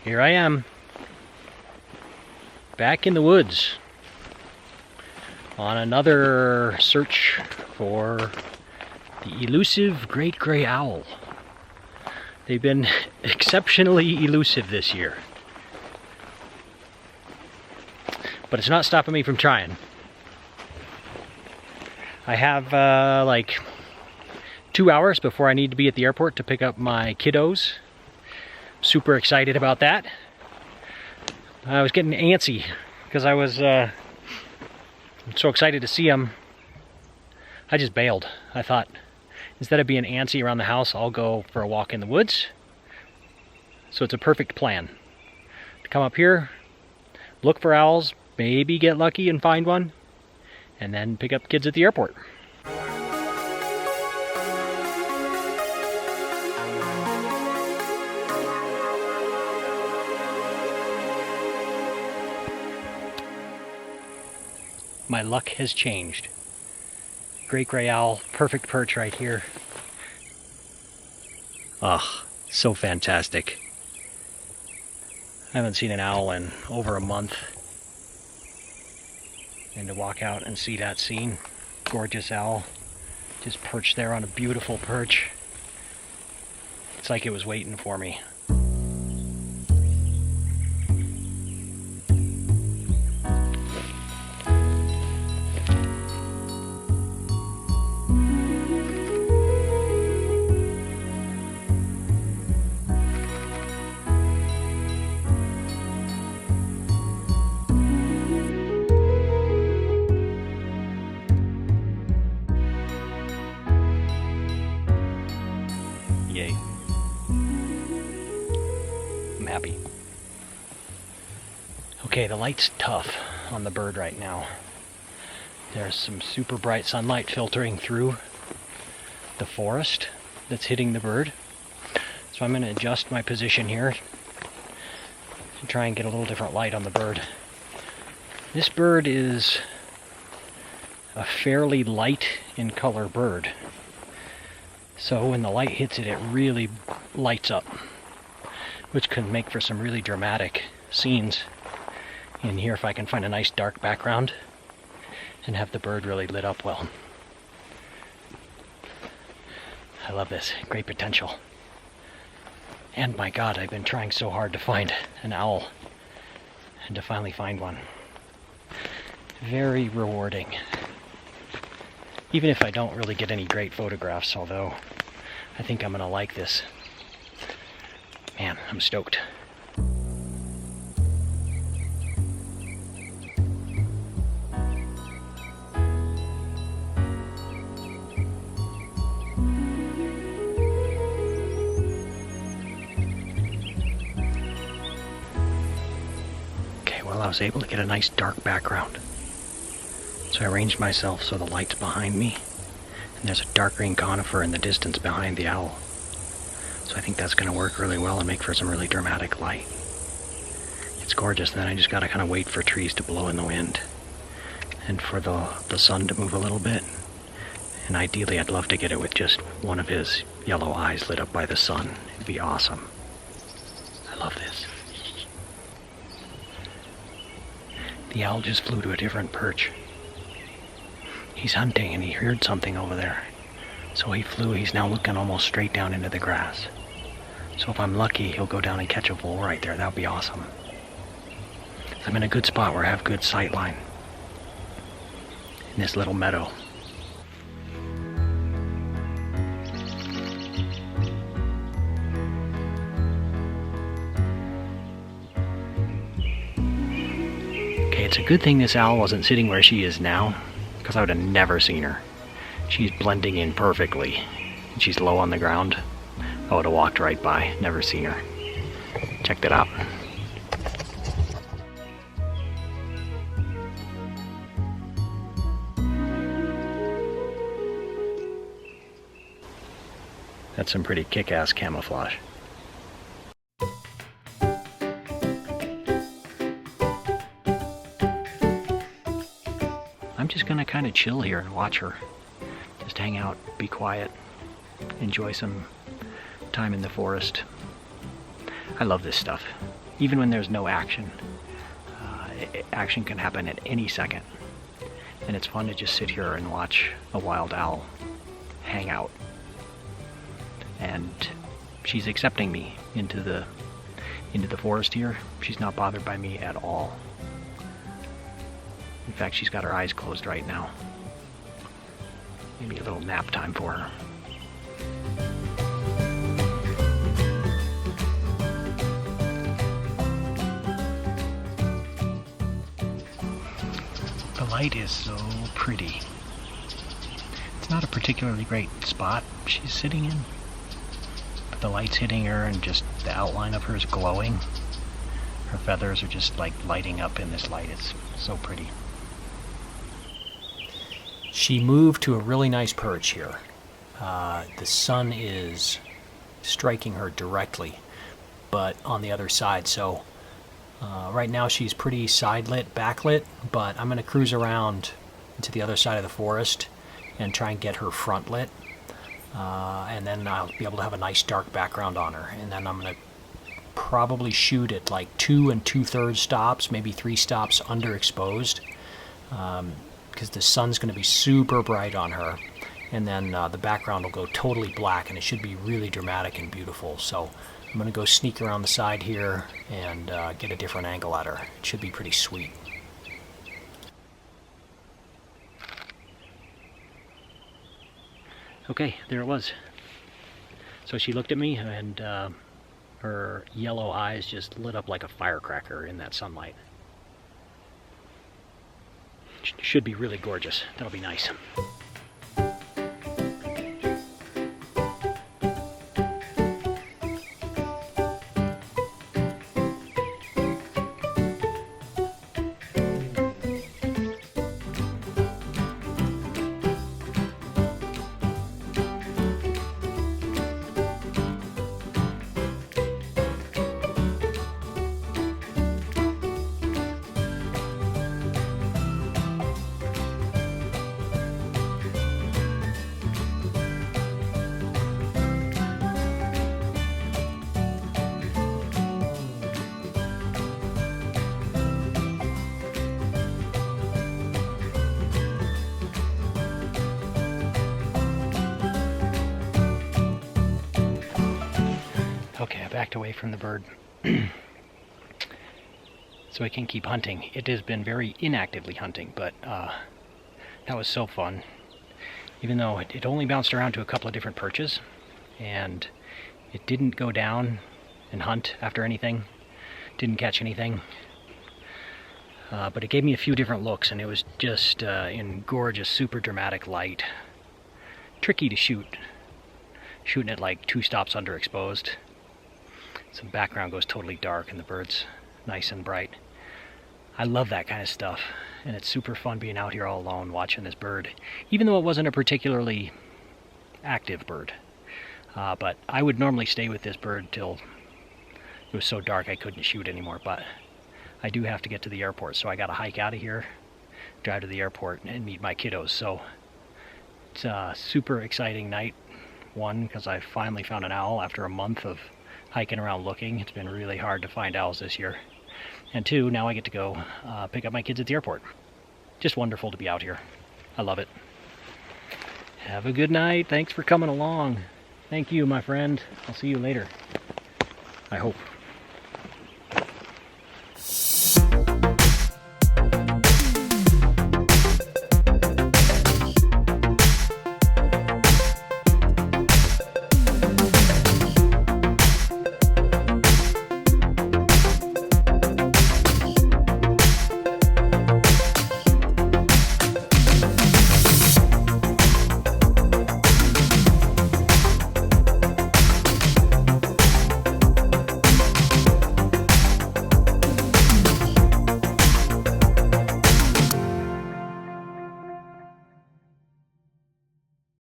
Here I am, back in the woods on another search for the elusive great gray owl. They've been exceptionally elusive this year, but it's not stopping me from trying. I have like 2 hours before I need to be at the airport to pick up my kiddos. Super excited about that. I was getting antsy because I was so excited to see them. I just bailed. I thought, instead of being antsy around the house, I'll go for a walk in the woods. So it's a perfect plan to come up here, look for owls, maybe get lucky and find one, and then pick up kids at the airport. My luck has changed. Great gray owl, perfect perch right here. Ah, so fantastic. I haven't seen an owl in over a month. And to walk out and see that scene, gorgeous owl, just perched there on a beautiful perch. It's like it was waiting for me. Yay. I'm happy. Okay, the light's tough on the bird right now. There's some super bright sunlight filtering through the forest that's hitting the bird. So I'm going to adjust my position here to try and get a little different light on the bird. This bird is a fairly light in color bird. So when the light hits it, it really lights up, which can make for some really dramatic scenes in here if I can find a nice dark background and have the bird really lit up well. I love this. Great potential. And my God, I've been trying so hard to find an owl and to finally find one. Very rewarding. Even if I don't really get any great photographs, although I think I'm gonna like this. Man, I'm stoked. Okay, well, I was able to get a nice dark background. So I arranged myself so the light's behind me, and there's a dark green conifer in the distance behind the owl. So I think that's going to work really well and make for some really dramatic light. It's gorgeous, then I just got to kind of wait for trees to blow in the wind, and for the sun to move a little bit. And ideally I'd love to get it with just one of his yellow eyes lit up by the sun. It'd be awesome. I love this. The owl just flew to a different perch. He's hunting and he heard something over there. So he flew, he's now looking almost straight down into the grass. So if I'm lucky, he'll go down and catch a vole right there. That would be awesome. I'm in a good spot where I have good sight line in this little meadow. Okay, it's a good thing this owl wasn't sitting where she is now, because I would have never seen her. She's blending in perfectly. She's low on the ground. I would have walked right by, never seen her. Check that out. That's some pretty kick-ass camouflage. I'm just gonna kind of chill here and watch her. Just hang out, be quiet, enjoy some time in the forest. I love this stuff. even when there's no action. Action can happen at any second. And it's fun to just sit here and watch a wild owl hang out. And she's accepting me into the forest here. She's not bothered by me at all. In fact, she's got her eyes closed right now. Maybe a little nap time for her. The light is so pretty. It's not a particularly great spot she's sitting in, but the light's hitting her and just the outline of her is glowing. Her feathers are just like lighting up in this light. It's so pretty. She moved to a really nice perch here. The sun is striking her directly, but on the other side. So right now she's pretty side-lit, backlit, but I'm going to cruise around to the other side of the forest and try and get her front-lit. And then I'll be able to have a nice dark background on her. And then I'm going to probably shoot at like 2 2/3 stops, maybe 3 stops underexposed. Because the sun's going to be super bright on her, and then the background will go totally black, and it should be really dramatic and beautiful. So I'm going to go sneak around the side here and get a different angle at her. It should be pretty sweet. Okay, there it was. So she looked at me, and her yellow eyes just lit up like a firecracker in that sunlight. Should be really gorgeous. That'll be nice. Okay, I backed away from the bird so I can keep hunting. It has been very inactively hunting, but that was so fun. Even though it only bounced around to a couple of different perches, and it didn't go down and hunt after anything, didn't catch anything. But it gave me a few different looks, and it was just in gorgeous, super dramatic light. Tricky to shoot. Shooting at like 2 stops underexposed. Some background goes totally dark and the bird's nice and bright. I love that kind of stuff, and it's super fun being out here all alone watching this bird, even though it wasn't a particularly active bird. But I would normally stay with this bird till it was so dark I couldn't shoot anymore, but I do have to get to the airport, so I gotta hike out of here, drive to the airport, and meet my kiddos. So it's a super exciting night. One, because I finally found an owl after a month of hiking around looking. It's been really hard to find owls this year. And 2, now I get to go pick up my kids at the airport. Just wonderful to be out here. I love it. Have a good night. Thanks for coming along. Thank you, my friend. I'll see you later. I hope.